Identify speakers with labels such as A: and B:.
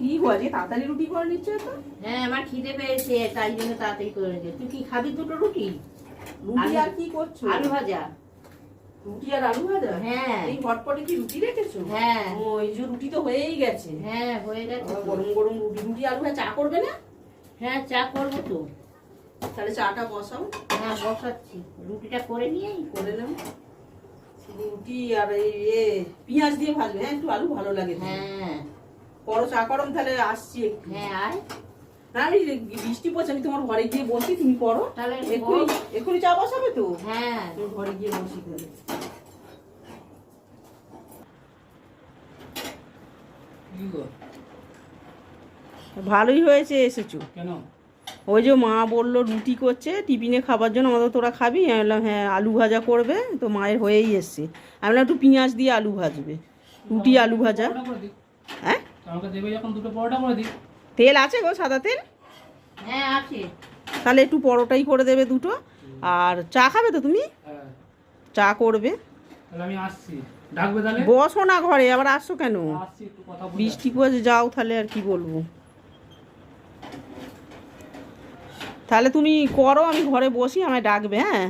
A: কি হয়েছে তাড়াতাড়ি রুটি করে নিচ্ছ তো?
B: হ্যাঁ আমার খিদে পেয়েছে তাই জন্য তাড়াতাড়ি করে নিচ্ছি। তুই কি খাবি দুটো রুটি?
A: রুটি আর কি করছো?
B: আলু ভাজা।
A: রুটি আর আলু ভাজা?
B: হ্যাঁ।
A: এই হটপটে কি রুটি রেখেছো?
B: হ্যাঁ।
A: ও এই যে রুটি তো হয়েই গেছে।
B: হ্যাঁ হয়ে গেছে।
A: গরম গরম রুটি, রুটি আলু ভাজা। চা করবে না?
B: হ্যাঁ চা করবো তো।
A: তাহলে চাটা বসাও।
B: হ্যাঁ বসাচ্ছি, রুটিটা করে নিয়েই
A: করে নাও। রুটি আর এই পেঁয়াজ দিয়ে ভাজবে। হ্যাঁ একটু আলু ভালো লাগে।
B: হ্যাঁ
A: করো চা করো, তাহলে আসছি একটু।
B: হ্যাঁ আয়।
A: না আমি বৃষ্টি পড়ছে, আমি তোমার ঘরে গিয়ে বলছি, তুমি করো।
B: তাহলে
A: এক্ষুনি চা বসাবে তো?
B: হ্যাঁ
A: তুমি ঘরে গিয়ে বসি তাহলে। ভালোই হয়েছে এসেছো।
C: কেন?
A: ওই যে মা বললো রুটি করছে টিফিনে খাবার জন্য, আমাদের তোরা খাবি? আমি বললাম হ্যাঁ আলু ভাজা করবে, তো মায়ের হয়েই এসছে। আমি বললাম একটু পেঁয়াজ দিয়ে আলু ভাজবে, রুটি আলু ভাজা। হ্যাঁ
C: আমাকে দেবে যখন দুটো পরোটা করে দিই।
A: তেল আছে গো, সাদা তেল?
B: হ্যাঁ আছে।
A: তাহলে একটু পরোটাই করে দেবে দুটো। আর চা খাবে তো তুমি?
C: হ্যাঁ
A: চা করবে।
C: তাহলে আমি আসছি, ডাকবে তাহলে?
A: বসো না ঘরে, আবার আসছো কেন?
C: আসছি একটু কথা বলে।
A: বৃষ্টি পড়ে যাও তাহলে, আর কি বলবো। তাহলে তুমি করো, আমি ঘরে বসি, আমায় ডাকবে। হ্যাঁ